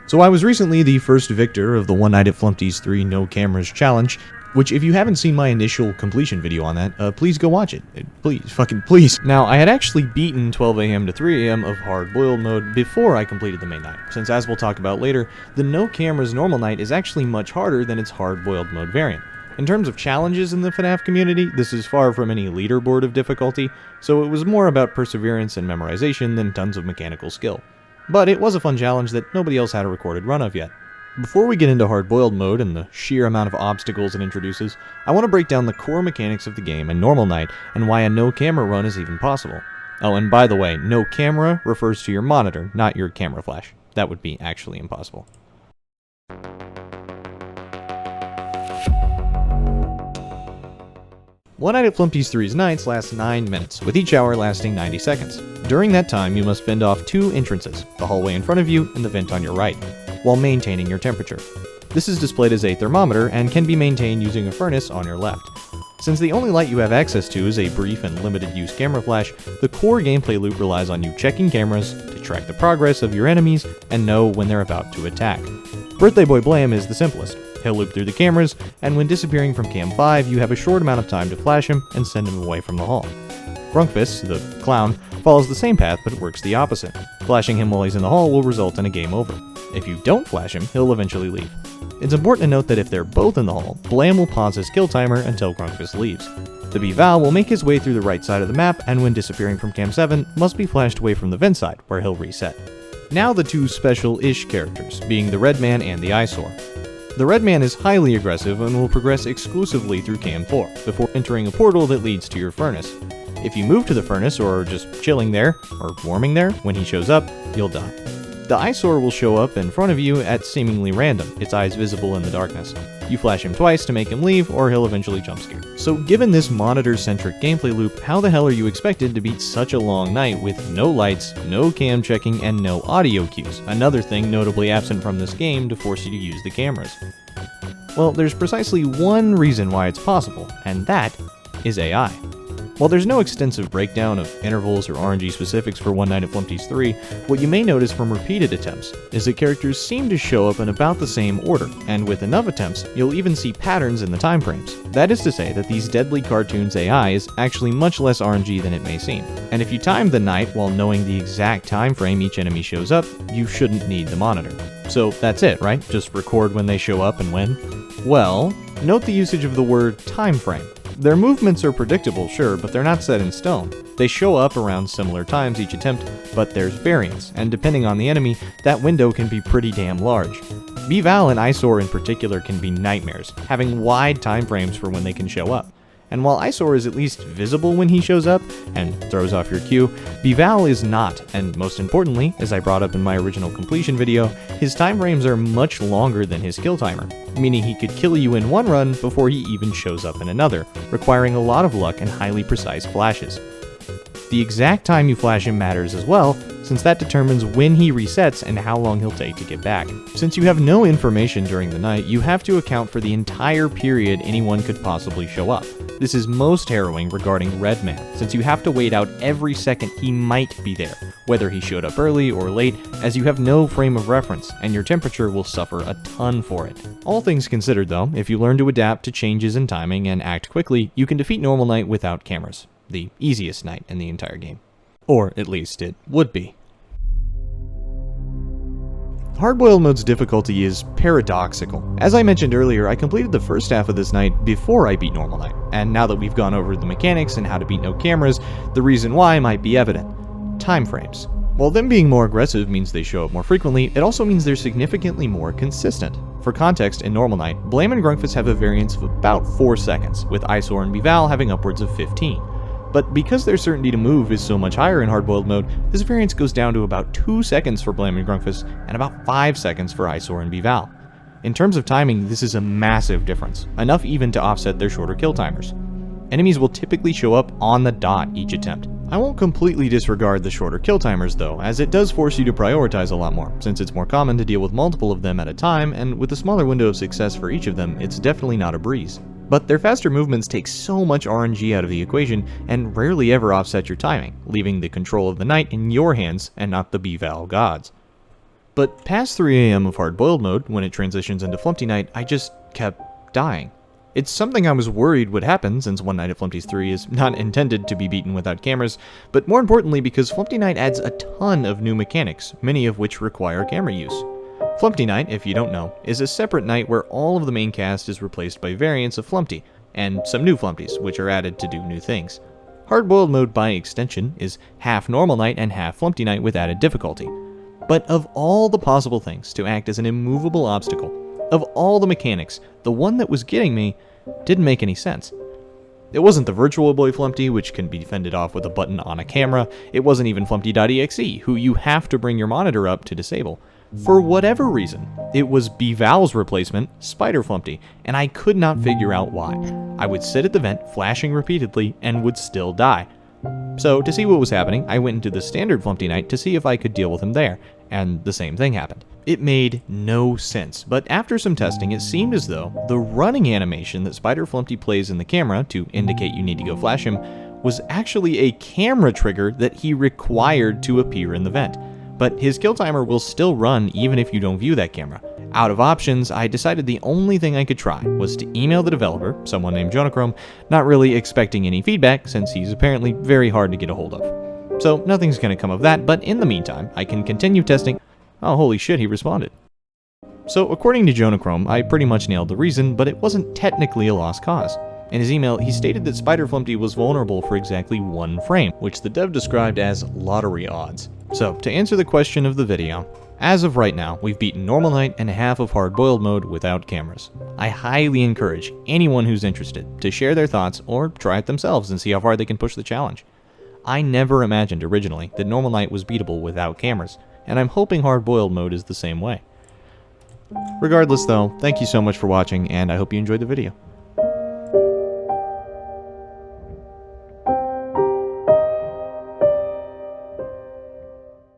So I was recently the first victor of the One Night at Flumpty's 3 No Cameras Challenge, which if you haven't seen my initial completion video on that, please go watch it. Please, fucking please. Now, I had actually beaten 12 AM to 3 AM of Hard Boiled mode before I completed the main night, since as we'll talk about later, the No Cameras normal night is actually much harder than its Hard Boiled mode variant. In terms of challenges in the FNAF community, this is far from any leaderboard of difficulty, so it was more about perseverance and memorization than tons of mechanical skill. But it was a fun challenge that nobody else had a recorded run of yet. Before we get into hard-boiled mode and the sheer amount of obstacles it introduces, I want to break down the core mechanics of the game in normal night and why a no-camera run is even possible. Oh, and by the way, no camera refers to your monitor, not your camera flash. That would be actually impossible. One Night at Flumpty's 3's nights last 9 minutes, with each hour lasting 90 seconds. During that time, you must fend off 2 entrances, the hallway in front of you and the vent on your right, while maintaining your temperature. This is displayed as a thermometer and can be maintained using a furnace on your left. Since the only light you have access to is a brief and limited use camera flash, the core gameplay loop relies on you checking cameras to track the progress of your enemies and know when they're about to attack. Birthday Boy Blam is the simplest. He'll loop through the cameras, and when disappearing from Cam 5, you have a short amount of time to flash him and send him away from the hall. Grunkfist, the clown, follows the same path but works the opposite. Flashing him while he's in the hall will result in a game over. If you don't flash him, he'll eventually leave. It's important to note that if they're both in the hall, Blam will pause his kill timer until Grunkfist leaves. The B-Val will make his way through the right side of the map, and when disappearing from Cam 7, must be flashed away from the vent side, where he'll reset. Now the 2 special-ish characters, being the Red Man and the Eyesore. The Red Man is highly aggressive and will progress exclusively through Cam 4, before entering a portal that leads to your furnace. If you move to the furnace, or are just chilling there, or warming there, when he shows up, you'll die. The Eyesore will show up in front of you at seemingly random, its eyes visible in the darkness. You flash him twice to make him leave, or he'll eventually jump scare. So given this monitor-centric gameplay loop, how the hell are you expected to beat such a long night with no lights, no cam checking, and no audio cues? Another thing notably absent from this game to force you to use the cameras. Well, there's precisely one reason why it's possible, and that is AI. While there's no extensive breakdown of intervals or RNG specifics for One Night at Flumpty's 3, what you may notice from repeated attempts is that characters seem to show up in about the same order, and with enough attempts, you'll even see patterns in the time frames. That is to say that these deadly cartoons AI is actually much less RNG than it may seem. And if you time the night while knowing the exact time frame each enemy shows up, you shouldn't need the monitor. So that's it, right? Just record when they show up and when? Well, note the usage of the word time frame. Their movements are predictable, sure, but they're not set in stone. They show up around similar times each attempt, but there's variance, and depending on the enemy, that window can be pretty damn large. B-Val and Eyesore in particular can be nightmares, having wide time frames for when they can show up. And while Eyesore is at least visible when he shows up, and throws off your cue, B-Val is not, and most importantly, as I brought up in my original completion video, his time frames are much longer than his kill timer, meaning he could kill you in one run before he even shows up in another, requiring a lot of luck and highly precise flashes. The exact time you flash him matters as well, since that determines when he resets and how long he'll take to get back. Since you have no information during the night, you have to account for the entire period anyone could possibly show up. This is most harrowing regarding Red Man, since you have to wait out every second he might be there, whether he showed up early or late, as you have no frame of reference, and your temperature will suffer a ton for it. All things considered though, if you learn to adapt to changes in timing and act quickly, you can defeat normal night without cameras. The easiest night in the entire game. Or at least it would be. Hardboiled mode's difficulty is paradoxical. As I mentioned earlier, I completed the first half of this night before I beat normal night, and now that we've gone over the mechanics and how to beat no cameras, the reason why might be evident. Time frames. While them being more aggressive means they show up more frequently, it also means they're significantly more consistent. For context, in normal night, Blam and Grunkfist have a variance of about 4 seconds, with Eyesore and B-Val having upwards of 15. But because their certainty to move is so much higher in hardboiled mode, this variance goes down to about 2 seconds for Blam and Grunkfist, and about 5 seconds for Eyesore and B-Val. In terms of timing, this is a massive difference, enough even to offset their shorter kill timers. Enemies will typically show up on the dot each attempt. I won't completely disregard the shorter kill timers though, as it does force you to prioritize a lot more, since it's more common to deal with multiple of them at a time, and with a smaller window of success for each of them, it's definitely not a breeze. But their faster movements take so much RNG out of the equation, and rarely ever offset your timing, leaving the control of the night in your hands and not the B-Val gods. But past 3 AM of hard-boiled mode, when it transitions into Flumpty Night, I just kept dying. It's something I was worried would happen, since One Night at Flumpty's 3 is not intended to be beaten without cameras, but more importantly because Flumpty Night adds a ton of new mechanics, many of which require camera use. Flumpty Night, if you don't know, is a separate night where all of the main cast is replaced by variants of Flumpty, and some new Flumpties, which are added to do new things. Hard-boiled mode, by extension, is half normal night and half Flumpty Night with added difficulty. But of all the possible things to act as an immovable obstacle, of all the mechanics, the one that was getting me didn't make any sense. It wasn't the Virtual Boy Flumpty, which can be fended off with a button on a camera. It wasn't even Flumpty.exe, who you have to bring your monitor up to disable. For whatever reason, it was B-Val's replacement, Spider Flumpty, and I could not figure out why. I would sit at the vent, flashing repeatedly, and would still die. So, to see what was happening, I went into the standard Flumpty Night to see if I could deal with him there, and the same thing happened. It made no sense, but after some testing, it seemed as though the running animation that Spider Flumpty plays in the camera to indicate you need to go flash him was actually a camera trigger that he required to appear in the vent. But his kill timer will still run even if you don't view that camera. Out of options, I decided the only thing I could try was to email the developer, someone named Jonachrome, not really expecting any feedback since he's apparently very hard to get a hold of. So nothing's going to come of that, but in the meantime, I can continue testing. Oh, holy shit, he responded. So according to Jonachrome, I pretty much nailed the reason, but it wasn't technically a lost cause. In his email, he stated that Spider Flumpty was vulnerable for exactly 1 frame, which the dev described as lottery odds. So, to answer the question of the video, as of right now, we've beaten normal night and half of hard-boiled mode without cameras. I highly encourage anyone who's interested to share their thoughts or try it themselves and see how far they can push the challenge. I never imagined originally that normal night was beatable without cameras, and I'm hoping hard-boiled mode is the same way. Regardless though, thank you so much for watching, and I hope you enjoyed the video.